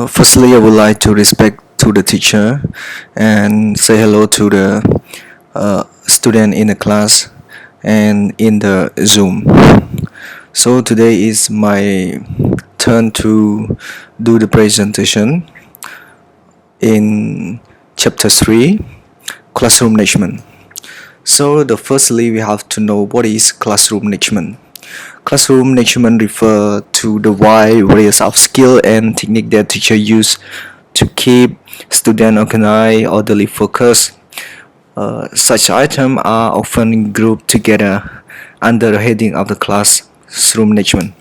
Firstly, I would like to respect to the teacher and say hello to the student in the class and in the Zoom. So today is my turn to do the presentation in chapter 3, classroom management. So the firstly we have to know what is classroom management. Classroom management refers to the wide variety of skill and technique that teacher use to keep student organized, orderly, focused. Such items are often grouped together under the heading of the classroom management.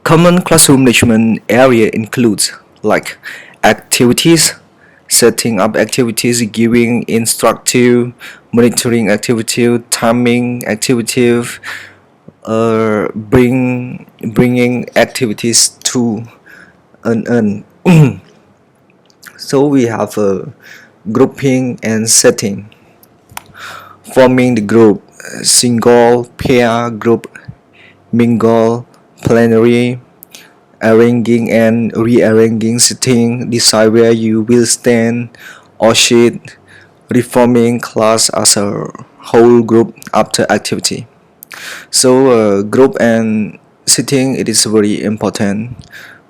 Common classroom management area includes like activities, setting up activities, giving instructive, monitoring activity, timing activity, bringing activities to an end. So we have a grouping and setting, forming the group, single, pair, group, mingle, plenary, arranging and rearranging sitting, decide where you will stand or sit, reforming class as a whole group after activity. So group and sitting, it is very important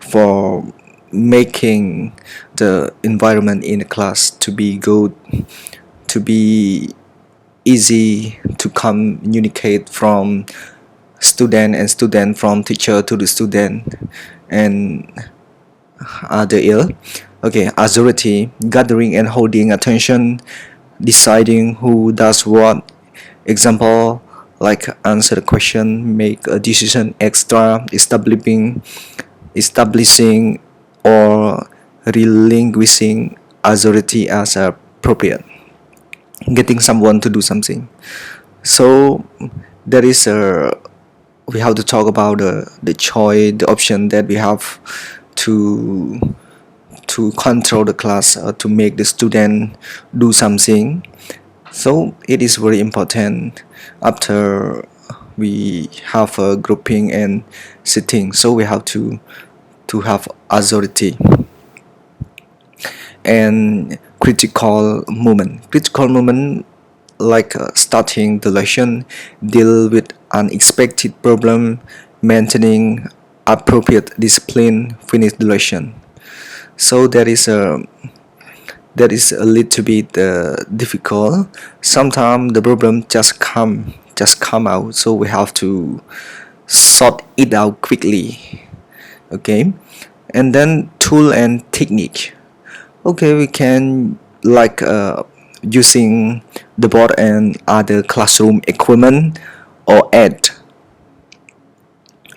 for making the environment in the class to be good, to be easy to communicate from student from teacher to the student and other ill. Okay, authority, gathering and holding attention, deciding who does what. Example, like answer the question, make a decision, extra, establishing or relinquishing authority as appropriate, getting someone to do something. So there is a we have to talk about the choice, the option that we have to control the class or to make the student do something. So it is very important after we have a grouping and sitting. So we have to have authority and critical moment. Critical moment like starting the lesson, deal with unexpected problem, maintaining appropriate discipline, finish the lesson. So that is a little bit difficult. Sometimes the problem just come out, so we have to sort it out quickly. Okay, and then tool and technique. Okay, we can like using the board and other classroom equipment, or add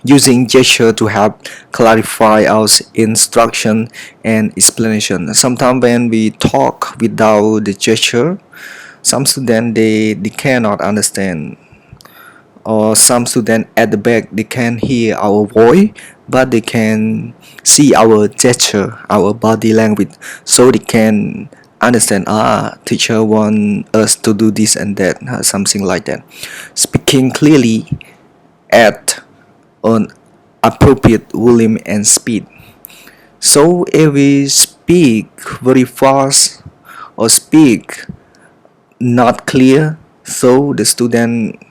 using gesture to help clarify our instruction and explanation. Sometimes when we talk without the gesture, some students they cannot understand, or some students at the back they can hear our voice but they can see our gesture, our body language, so they can understand, teacher want us to do this and that, something like that. Speaking clearly at an appropriate volume and speed. So if we speak very fast or speak not clear, so the student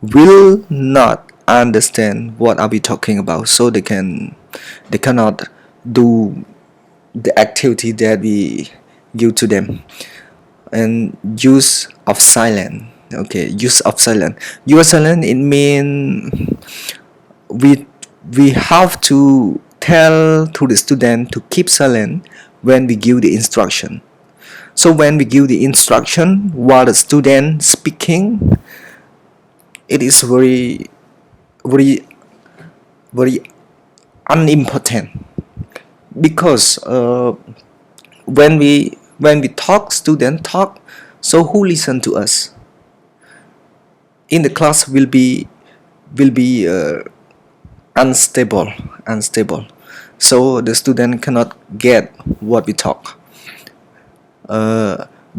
will not understand what are we talking about, so they cannot do the activity that we give to them. And use of silence. Okay, use of silence. Use silence, it means we we have to tell to the student to keep silent when we give the instruction. So when we give the instruction while the student speaking, it is very very unimportant, because when we talk, student talk, so who listen to us in the class will be unstable, so the student cannot get what we talk.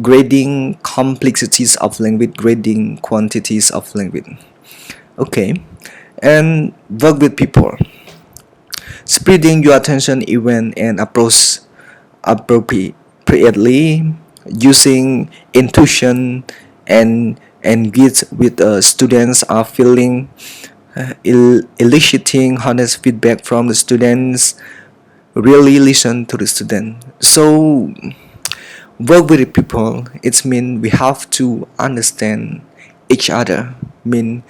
Grading complexities of language, grading quantities of language. Okay, and work with people. spreading your attention even and approach appropriately, using intuition and engage with students are feeling, eliciting honest feedback from the students, really listen to the student. So work with the people, it means we have to understand each other. Mean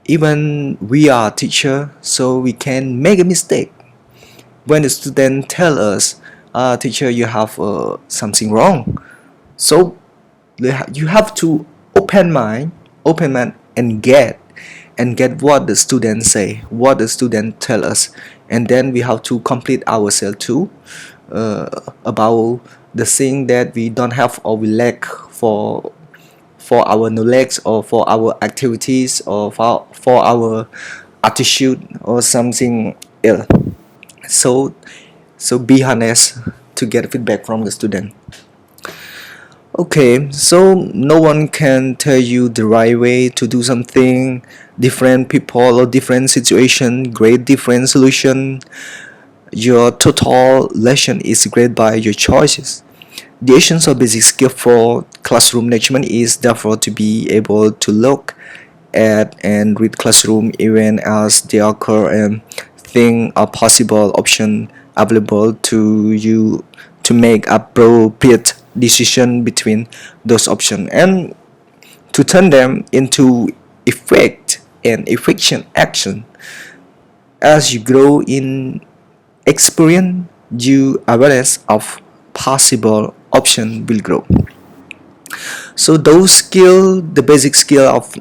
even we are teacher, so we can make a mistake. When the student tell us, teacher, you have something wrong, so you have to open mind and get what the student say, what the student tell us, and then we have to complete ourselves too, about the thing that we don't have or we lack for our knowledge or for our activities or for our attitude or something else. So so be honest to get feedback from the student. Okay, so no one can tell you the right way to do something. Different people or different situation create different solution. Your total lesson is graded by your choices. The essence of basic skill for classroom management is therefore to be able to look at and read classroom event as they occur and think of possible option available to you to make appropriate decision between those options and to turn them into effect and efficient action. As you grow in experience, your awareness of possible option will grow. So those skill, the basic skill of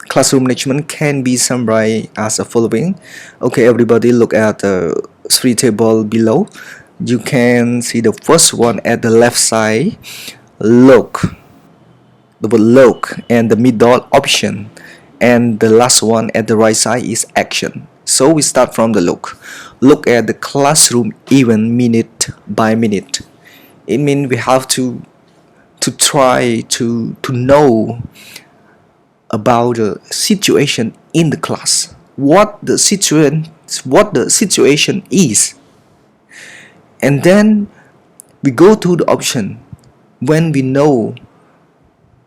classroom management can be summarized as the following. Okay, everybody look at the three table below. You can see the first one at the left side, look, the word look, and the middle option, and the last one at the right side is action. So we start from the look. Look at the classroom even minute by minute. It means we have to try to know about the situation in the class, what the situation is, and then we go to the option. When we know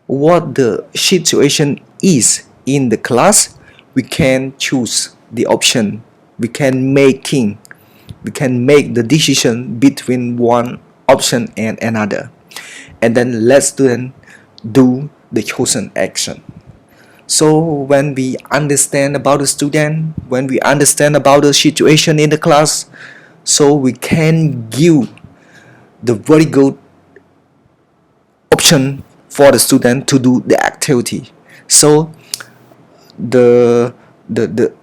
what the situation is in the class, we can choose the option. We can make the decision between one option and another, and then let student do the chosen action. So when we understand about the student, when we understand about the situation in the class, so we can give the very good option for the student to do the activity. So the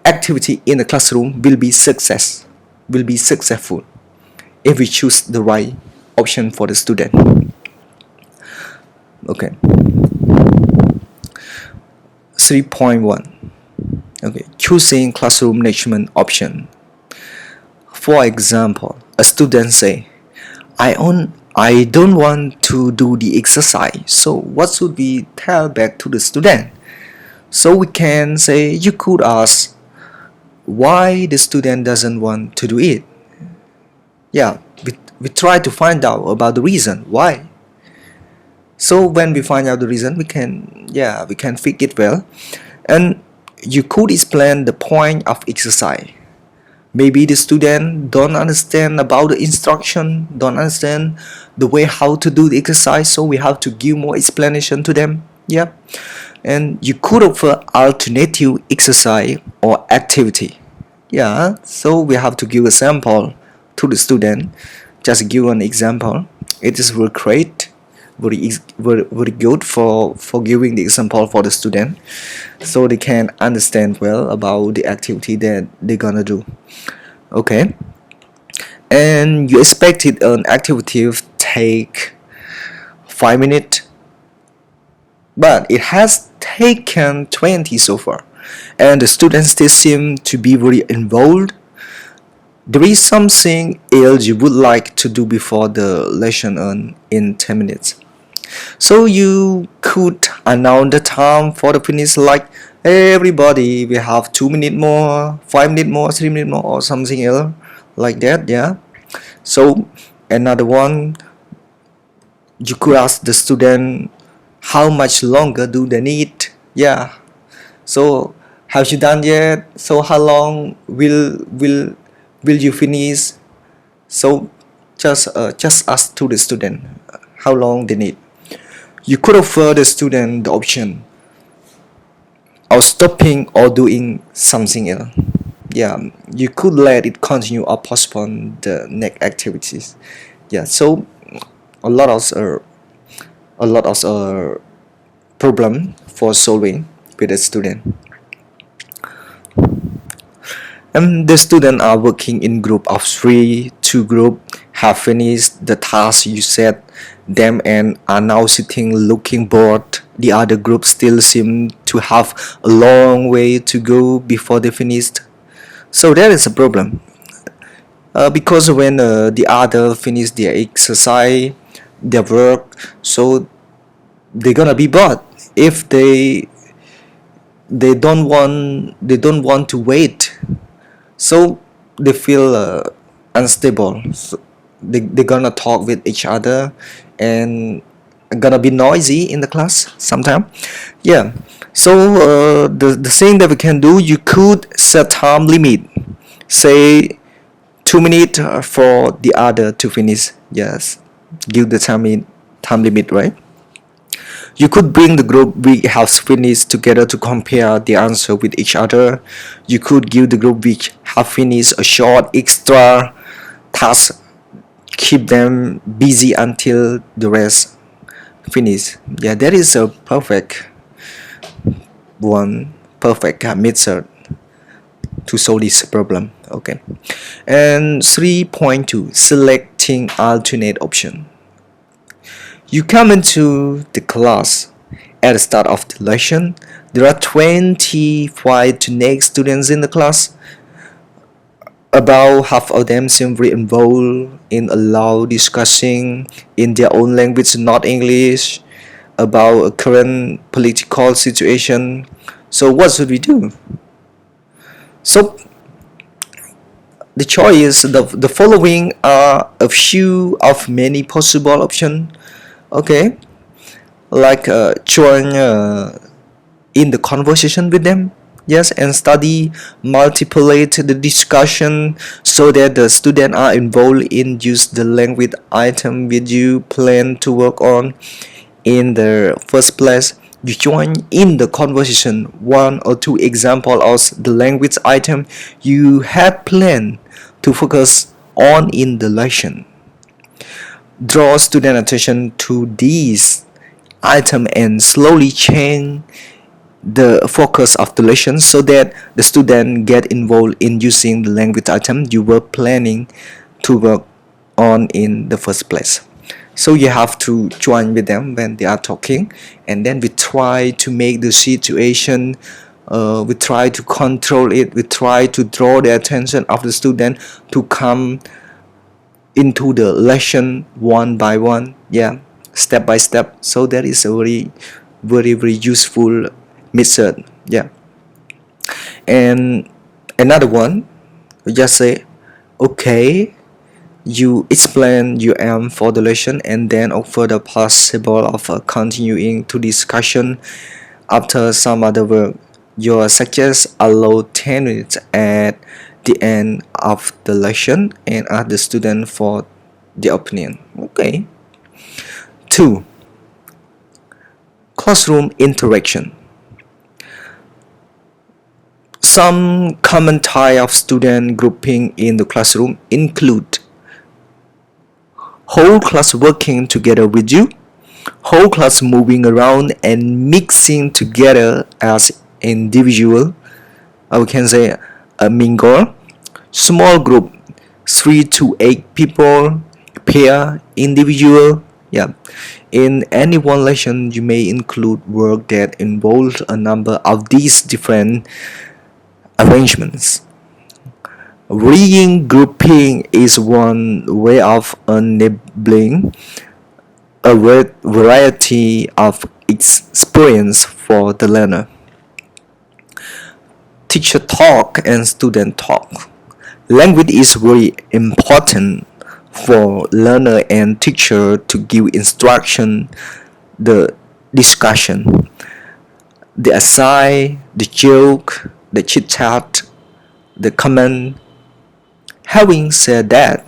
activity in the classroom will be successful if we choose the right option for the student. Okay, 3.1. Okay, choosing classroom management option. For example, a student say, I don't want to do the exercise. So what should we tell back to the student? So we can say, you could ask why the student doesn't want to do it. Yeah, we try to find out about the reason why. So when we find out the reason, we can fix it well. And you could explain the point of exercise. Maybe the student don't understand about the instruction, don't understand the way how to do the exercise, so we have to give more explanation to them. Yeah. And you could offer alternative exercise or activity. Yeah, so we have to give a sample to the student. Just give an example. It is very great, very good for giving the example for the student, so they can understand well about the activity that they're gonna do. Okay, and you expected an activity to take 5 minutes, but it has taken 20 so far, and the students still seem to be very involved. There is something else you would like to do before the lesson in 10 minutes. So you could announce the time for the finish, like Everybody will have 2 minutes more, 5 minutes more, 3 minutes more, or something else like that. Yeah. So another one, you could ask the student how much longer do they need. Yeah. So have you done yet? So how long will you finish? So just ask to the student how long they need. You could offer the student the option of stopping or doing something else. Yeah, you could let it continue or postpone the next activities. Yeah, so a lot of problem for solving with the student. And the students are working in group of three. Two group have finished the task you set them and are now sitting looking bored. The other group still seem to have a long way to go before they finished. So that is a problem. Because when the other finish their exercise, their work, so they're gonna be bored. If they don't want to wait, so they feel unstable. So they're gonna talk with each other and gonna be noisy in the class sometime. Yeah. So the thing that we can do, you could set time limit. Say 2 minutes for the other to finish. Yes, give the time limit, right? You could bring the group which has finished together to compare the answer with each other. You could give the group which have finished a short extra task, keep them busy until the rest finish. Yeah, that is a perfect method to solve this problem. Okay. And 3.2, selecting alternate option. You come into the class at the start of the lesson. There are 25 to next students in the class. About half of them seem very involved in a loud discussing in their own language, not English, about a current political situation. So what should we do? So the choice, the following are a few of many possible options. Okay, like join in the conversation with them. Yes, and study, multiplicate the discussion so that the students are involved in use the language item with you plan to work on. In the first place, you join in the conversation one or two example of the language item you had planned to focus on in the lesson. Draw student attention to these item and slowly change the focus of the lesson so that the student get involved in using the language item you were planning to work on in the first place. So you have to join with them when they are talking, and then we try to make the situation, we try to control it, we try to draw the attention of the student to come into the lesson one by one. Yeah, step by step. So that is a very useful method. Yeah. And another one, we just say, okay, you explain your aim for the lesson and then offer the possible of continuing to discussion after some other work. Your suggest allow 10 minutes at the end of the lesson and ask the student for the opinion. Okay. 2. Classroom interaction. Some common type of student grouping in the classroom include whole class working together with you, whole class moving around and mixing together as individual. We can say a mingle, small group, 3 to 8 people, pair, individual. Yeah. In any one lesson, you may include work that involves a number of these different arrangements. Reading grouping is one way of enabling a variety of experience for the learner. Teacher talk and student talk. Language is very important for learner and teacher to give instruction, the discussion, the assign, the joke, the chit chat, the comment. Having said that,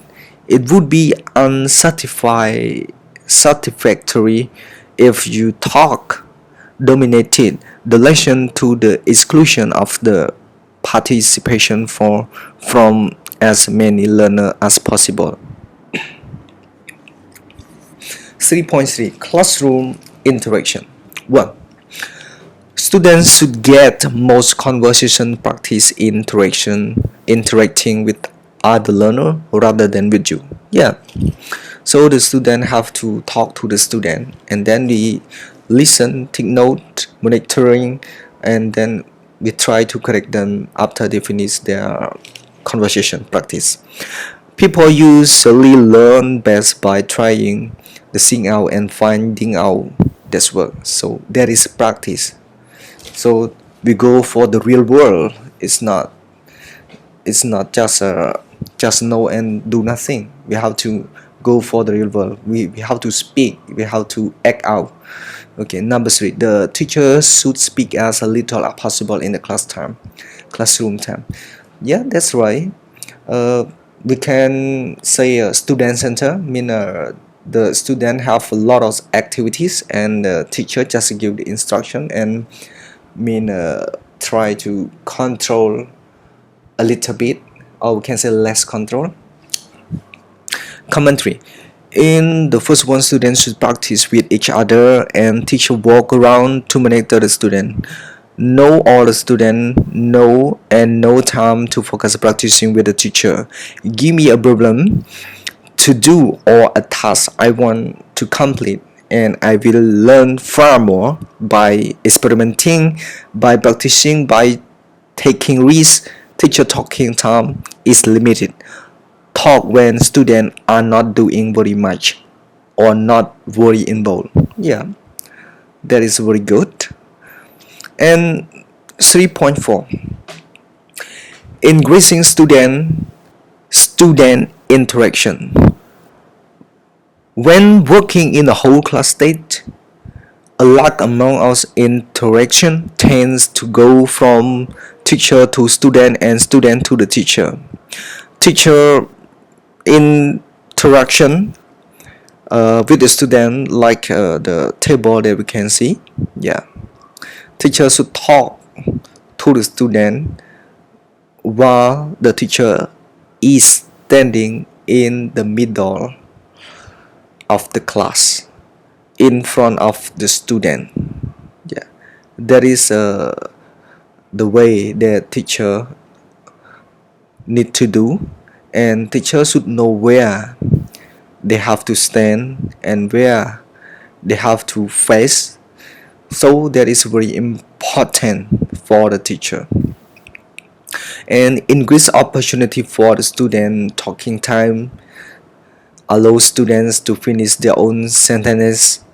it would be unsatisfactory if you talk dominated the lesson to the exclusion of the participation from as many learners as possible. 3.3 Classroom Interaction 1. Students should get most conversation practice interacting with other learner rather than with you. Yeah. So the student have to talk to the student, and then we listen, take note, monitoring, and then we try to correct them after they finish their conversation practice. People usually learn best by trying the thing out and finding out that's work. So there is practice. So we go for the real world. It's not just know and do nothing. We have to go for the real world. We have to speak. We have to act out. Okay, number 3. The teacher should speak as little as possible in the classroom time. Yeah, that's right. We can say student center mean the student have a lot of activities and the teacher just give the instruction and mean try to control a little bit, or we can say less control. Commentary. In the first one, students should practice with each other and teacher walk around to monitor the student. Know all the student know and no time to focus practicing with the teacher. Give me a problem to do or a task I want to complete, and I will learn far more by experimenting, by practicing, by taking risks. Teacher talking time is limited. Talk when students are not doing very much or not very involved. Yeah, that is very good. And 3.4 Increasing student interaction. When working in a whole class state, a large amount of interaction tends to go from teacher to student and student to the teacher. Teacher interaction with the student, like the table that we can see. Yeah, teacher should talk to the student while the teacher is standing in the middle of the class in front of the student. Yeah, that is the way that teacher need to do, and teacher should know where they have to stand and where they have to face. So that is very important for the teacher. And increase opportunity for the student talking time. Allow students to finish their own sentence,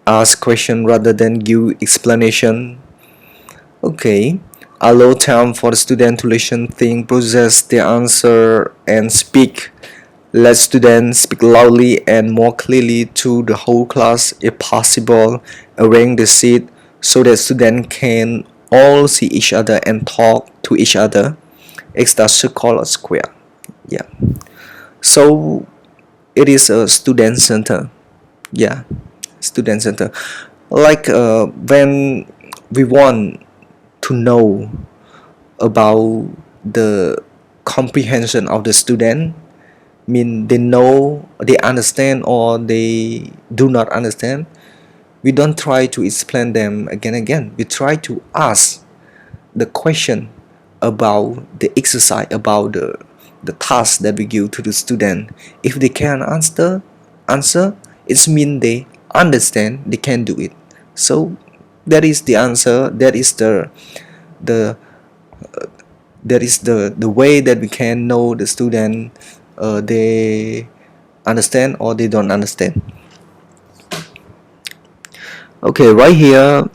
ask question rather than give explanation. Okay, allow time for the student to listen, think, process their answer, and speak. Let students speak loudly and more clearly to the whole class if possible. Arrange the seat so that students can all see each other and talk to each other. Extra circle or square. Yeah. So it is a student center. Yeah, student center. Like when we want to know about the comprehension of the student, mean they know, they understand, or they do not understand, we don't try to explain them again. We try to ask the question about the exercise, about the task that we give to the student. If they can answer, it means they understand, they can do it. So that is the answer. That is the way that we can know the student they understand or they don't understand. Okay, right here,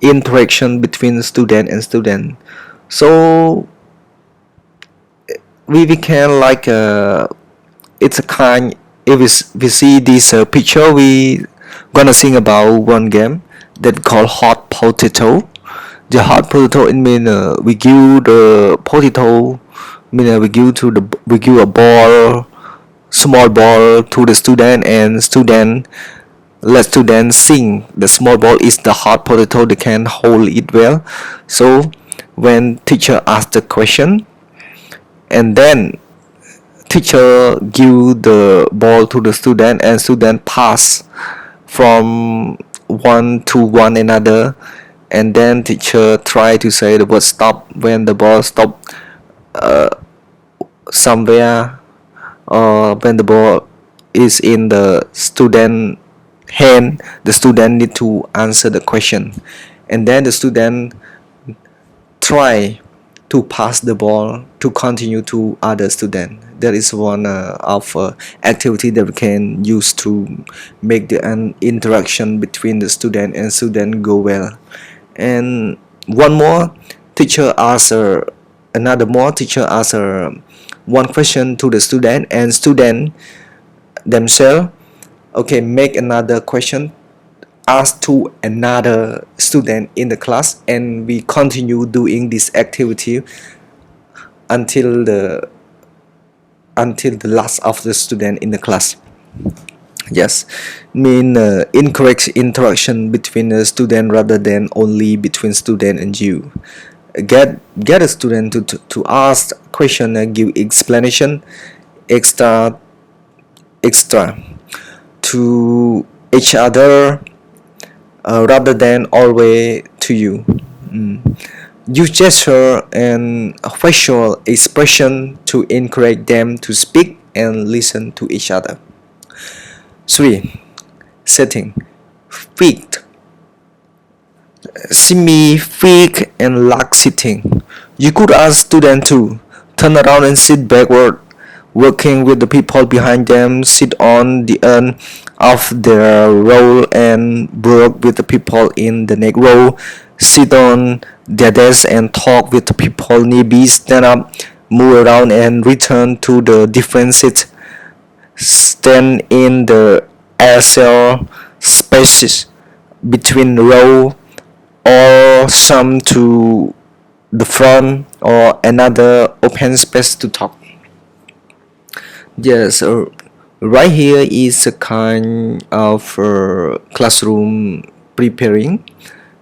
interaction between student and student. So we can like it's a kind, if we see this picture, we gonna think about one game that called hot potato. The hot potato, it mean we give the potato, mean we give a ball, small ball to the student, and let student sing the small ball is the hot potato, they can hold it well. So when teacher ask the question, and then teacher give the ball to the student, and student pass from one to one another, and then teacher try to say the word stop when the ball stop somewhere, or when the ball is in the student hand, the student need to answer the question, and then the student try to pass the ball to continue to other student. That is one of activity that we can use to make the an interaction between the student and student go well. And one more, teacher answer another more teacher answer one question to the student, and student themselves, okay, make another question ask to another student in the class, and we continue doing this activity until the last of the student in the class. Yes, mean encourage interaction between the student rather than only between student and you. Get a student to ask question and give explanation extra to each other, rather than always to you. Use gesture and facial expression to encourage them to speak and listen to each other. 3. Setting. Feet. Semi, fake, and lack sitting. You could ask students to turn around and sit backward, working with the people behind them, sit on the end of their row and work with the people in the next row, sit on their desk and talk with the people nearby, stand up, move around and return to the different seats, stand in the aisle spaces between row, or some to the front or another open space to talk. Yes, right here is a kind of classroom preparing.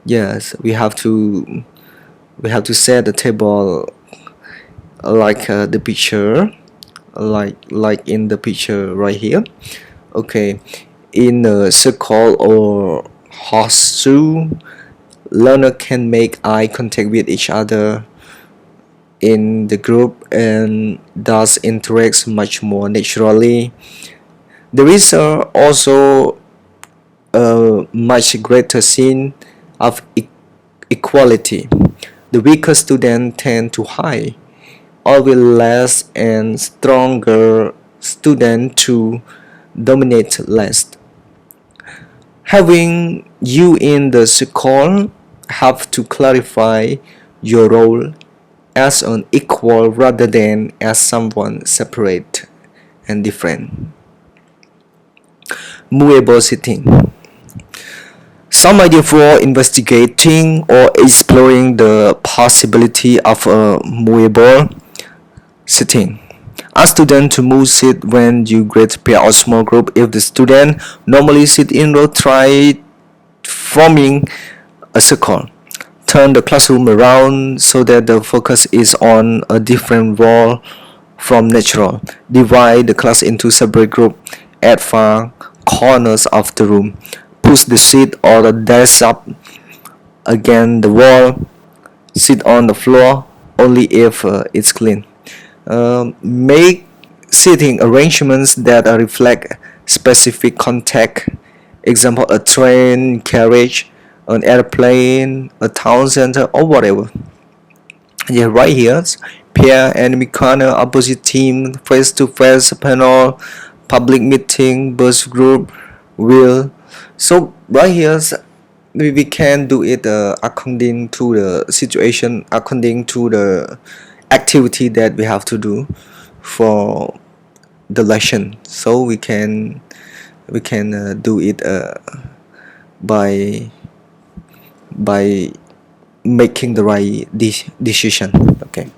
Yes, we have to set the table like the picture, like in the picture right here. Okay, in a circle or horseshoe, learner can make eye contact with each other in the group and thus interacts much more naturally. There is also a much greater sense of equality. The weaker students tend to hide, or will less and stronger students to dominate less. Having you in the circle have to clarify your role as an equal rather than as someone separate and different. Movable sitting. Some idea for investigating or exploring the possibility of a movable sitting. Ask students to move seat when you grade pair or small group. If the student normally sit in row, try forming a circle. Turn the classroom around so that the focus is on a different wall from natural. Divide the class into separate groups at far corners of the room. Push the seat or the desk up against the wall. Sit on the floor only if it's clean. Make seating arrangements that reflect specific context. Example, a train carriage, an airplane, a town center, or whatever. Yeah, right here, pair, enemy corner, opposite team, face-to-face panel, public meeting, bus group, wheel. So right here, we can do it according to the situation, according to the activity that we have to do for the lesson. So we can do it by by making the right decision. Okay.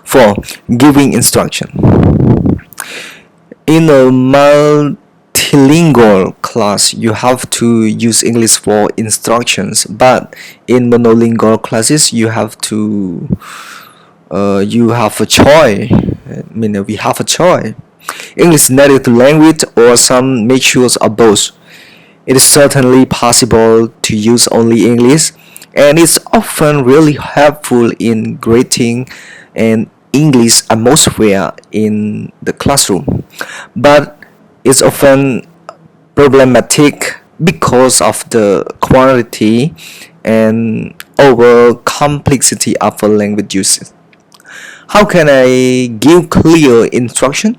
4. Giving instruction. In a multilingual class, you have to use English for instructions, but in monolingual classes, you have a choice. We have a choice. English native language or some mixtures of both. It is certainly possible to use only English, and it's often really helpful in creating an English atmosphere in the classroom. But it's often problematic because of the quality and over complexity of a language usage. How can I give clear instruction?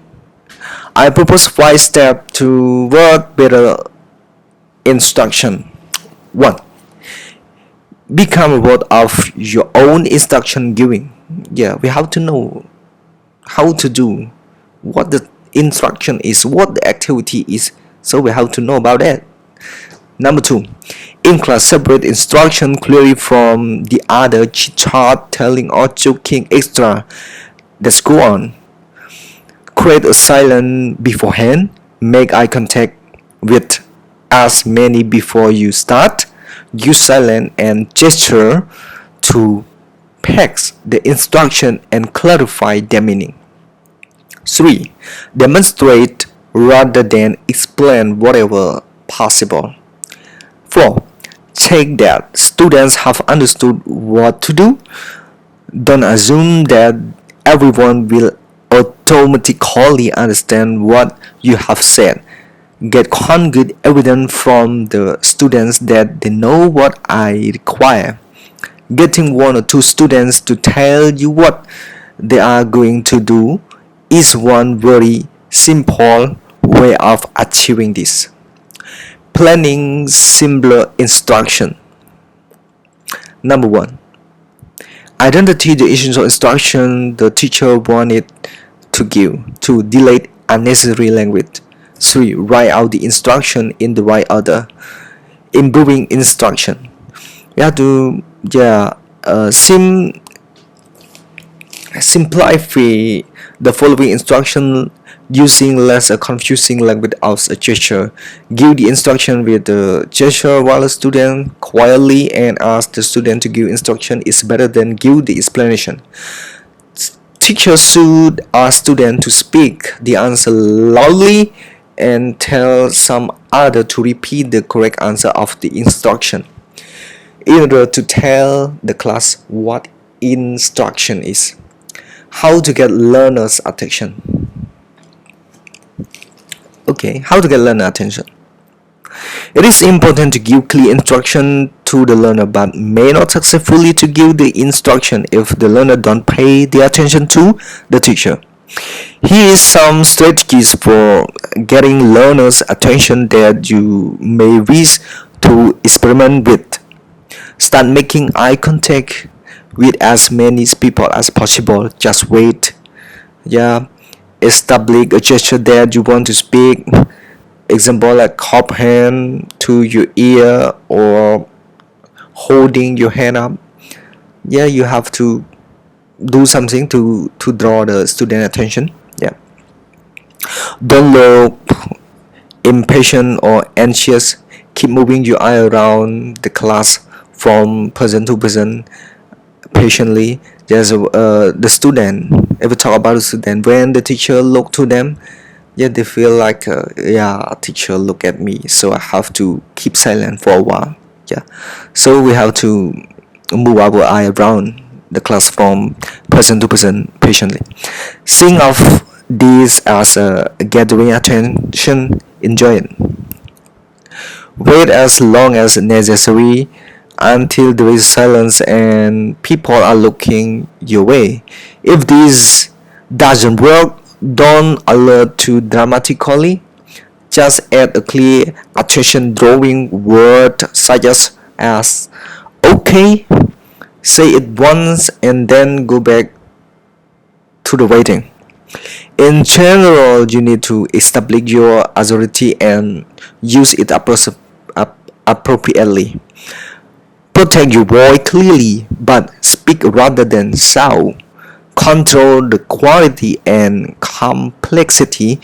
I propose 5 steps to work better instruction. 1. Become a word of your own instruction giving. We have to know how to do, what the instruction is, what the activity is. So we have to know about that. Number 2. In class, separate instruction clearly from the other chit-chat, telling or joking extra. Let's go on. Create a silence beforehand. Make eye contact with as many before you start. Use silence and gesture to text the instruction and clarify their meaning. 3. Demonstrate rather than explain whatever possible. 4. Check that students have understood what to do. Don't assume that everyone will automatically understand what you have said. Get concrete evidence from the students that they know what I require. Getting 1 or 2 students to tell you what they are going to do is one very simple way of achieving this. Planning simpler instruction. Number 1. Identify the essential instruction the teacher wanted to give to delete unnecessary language. 3. Write out the instruction in the right order. Improving instruction. We have to simplify the following instruction using less confusing language as a gesture. Give the instruction with the gesture while the student quietly and ask the student to give instruction is better than give the explanation. Teachers should ask students to speak the answer loudly and tell some other to repeat the correct answer of the instruction in order to tell the class what instruction is. How to get learners' attention. Okay, how to get learner attention. It is important to give clear instruction to the learner, but may not successfully to give the instruction if the learner don't pay the attention to the teacher. Here is some strategies for getting learners' attention that you may wish to experiment with. Start making eye contact with as many people as possible. Just wait. Establish a gesture that you want to speak. Example like cup hand to your ear or holding your hand up. You have to do something to draw the student attention. Don't look impatient or anxious. Keep moving your eye around the class from person to person patiently. There's the student. If we talk about the student, when the teacher look to them, they feel like teacher look at me, so I have to keep silent for a while. So we have to move our eye around the class from person to person patiently. Think of this as a gathering attention. Enjoy it. Wait as long as necessary until there is silence and people are looking your way. If this doesn't work, don't alert too dramatically. Just add a clear attention drawing word such as okay, say it once and then go back to the waiting. In general, you need to establish your authority and use it appropriately. Protect your voice clearly, but speak rather than shout. Control the quality and complexity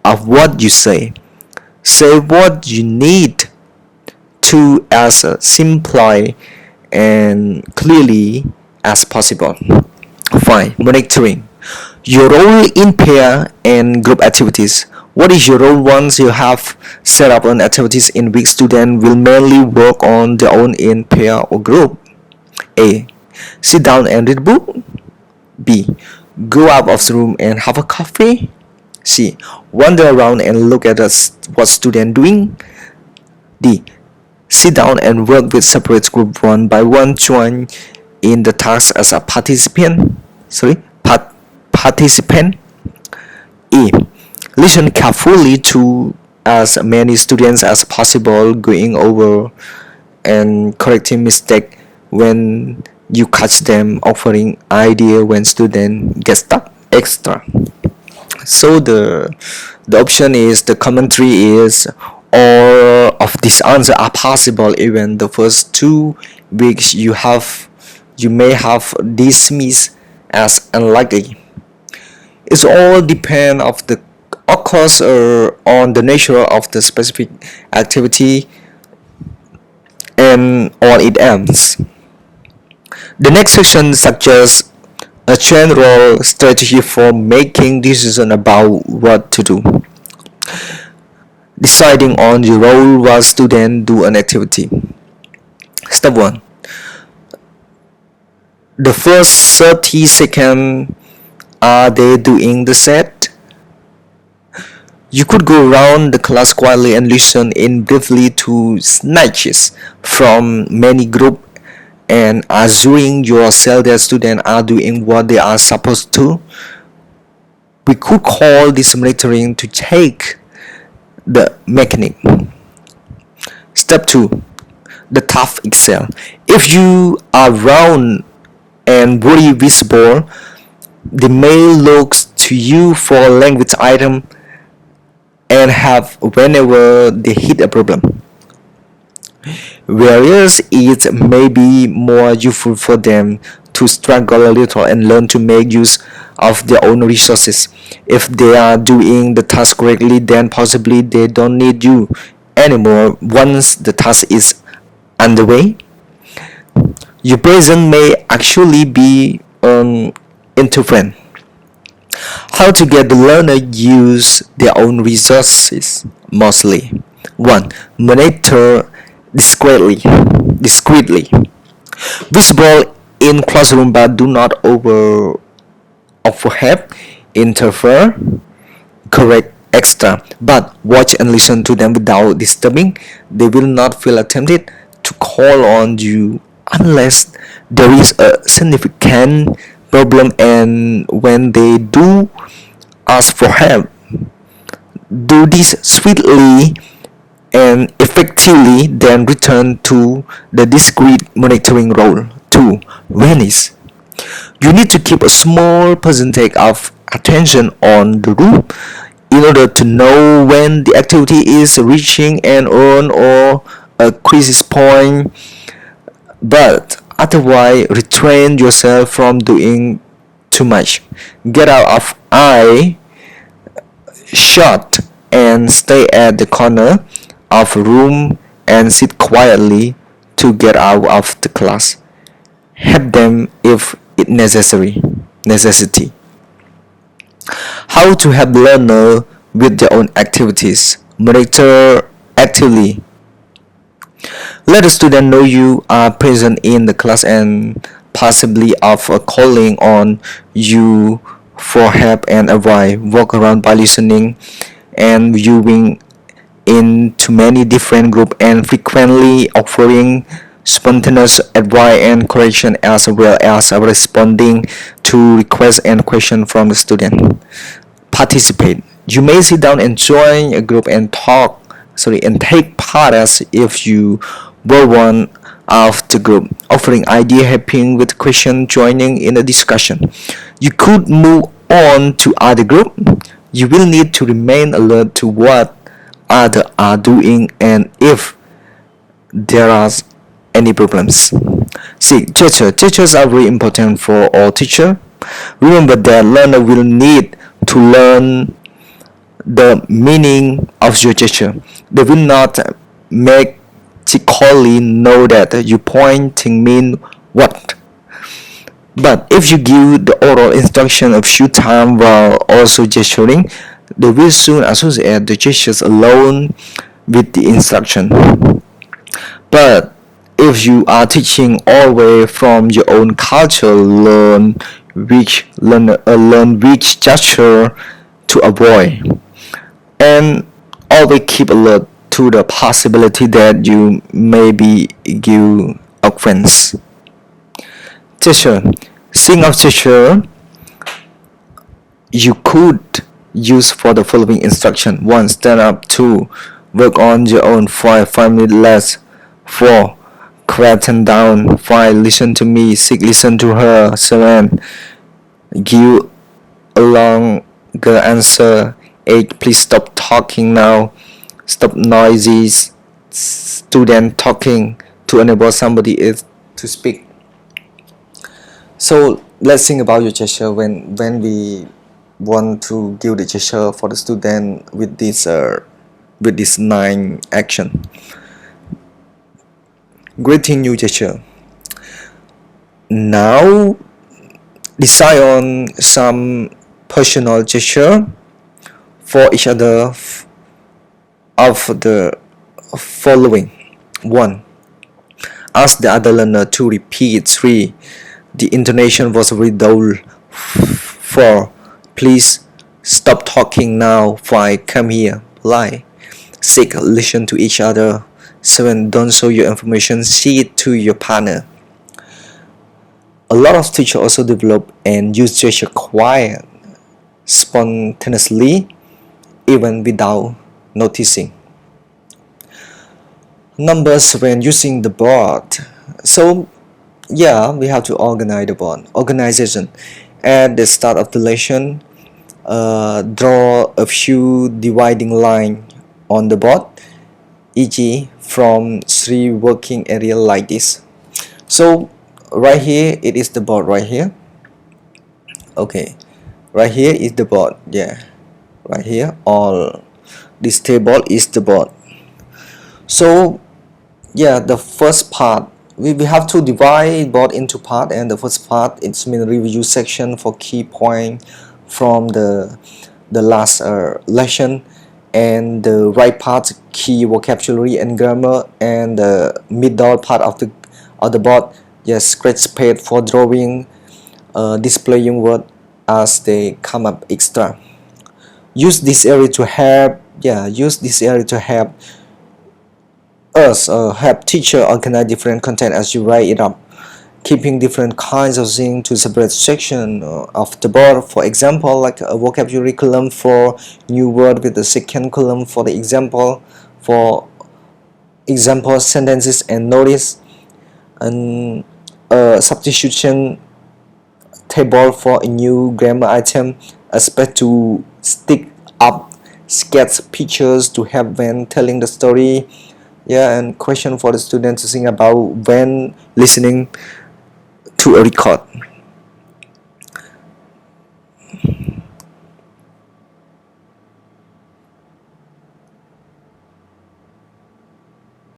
of what you say. Say what you need to as simply and clearly as possible. 5. Monitoring. Your role in pair and group activities. What is your role once you have set up on activities in which students will mainly work on their own in pair or group? A. Sit down and read book. B. Go out of the room and have a coffee. C. Wander around and look at what students doing. D. Sit down and work with separate group one by one. Join in the task as a participant. E. Listen carefully to as many students as possible, going over and correcting mistakes when you catch them, offering idea when students get stuck. Extra. So the option is the commentary is all of these answers are possible. Even the first 2 weeks you may have dismissed as unlikely. It's all depend of course on the nature of the specific activity and on it ends. The next section suggests a general strategy for making decisions about what to do. Deciding on your role while students do an activity. Step 1. The first 30 seconds, are they doing the set? You could go around the class quietly and listen in briefly to snatches from many groups and assuring yourself that students are doing what they are supposed to. We could call this monitoring to take the mechanic. Step 2. The task itself. If you are round and very visible, they may look to you for language item and have whenever they hit a problem. Whereas it may be more useful for them to struggle a little and learn to make use of their own resources. If they are doing the task correctly, then possibly they don't need you anymore once the task is underway. Your presence may actually be an interference. How to get the learner use their own resources mostly. 1. Monitor discreetly. Visible in classroom but do not overhelp, interfere, correct extra, but watch and listen to them without disturbing. They will not feel tempted to call on you unless there is a significant problem, and when they do ask for help, do this swiftly and effectively, then return to the discrete monitoring role. 2. Vanish. You need to keep a small percentage of attention on the group in order to know when the activity is reaching an end or a crisis point, but otherwise restrain yourself from doing too much. Get out of eye shot and stay at the corner of a room and sit quietly to get out of the class. Help them if it necessity. How to help learner with their own activities. Monitor actively. Let the student know you are present in the class and possibly of calling on you for help and advice. Walk around by listening and viewing into many different groups and frequently offering spontaneous advice and correction as well as responding to requests and questions from the student. Participate. You may sit down and join a group and and take part as if you were one of the group, offering idea, helping with question, joining in a discussion. You could move on to other group. You will need to remain alert to what others are doing and if there are any problems. See, teachers are very important for all teacher. Remember that learner will need to learn the meaning of your gesture. They will not magically know that you pointing mean what. But if you give the oral instruction a few times while also gesturing, they will soon associate the gestures alone with the instruction. But if you are teaching always from your own culture, learn which gesture to avoid, and always keep alert to the possibility that you may be give offense. Teacher, sing of teacher you could use for the following instruction: 1. Stand up. 2. Work on your own. 5 minutes less. 4. Quieten down. 5. Listen to me. 6. Listen to her. 7. Give a longer answer. 8. Please stop talking now. Stop noisy student talking to enable somebody else to speak. So let's think about your gesture when we want to give the gesture for the student with this 9 action. Greeting new gesture. Now decide on some personal gesture for each other of the following. 1. Ask the other learner to repeat. 3. The intonation was very dull. 4. Please stop talking now. 5. Come here. Lie. 6. Listen to each other. 7. Don't show your information sheet to your partner. A lot of teachers also develop and use gesture quite spontaneously, even without noticing. Numbers when using the board. So yeah, we have to organize the board. Organization. At the start of the lesson, draw a few dividing line on the board, e.g. from 3 working area like this. So right here it is the board right here. Okay, right here is the board. Yeah, right here all this table is the board. So yeah, the first part we have to divide board into part, and the first part it's mean review section for key point from the last lesson, and the right part key vocabulary and grammar, and the middle part of the board, yes, scratch page for drawing, displaying word as they come up extra. Use this area to help us help teacher organize different content as you write it up, keeping different kinds of things to separate section of the board. For example, like a vocabulary column for new word with the second column for the example, for example sentences and notice, and a substitution table for a new grammar item, a space to stick up sketch pictures to help when telling the story. Yeah, and question for the student to think about when listening to a record.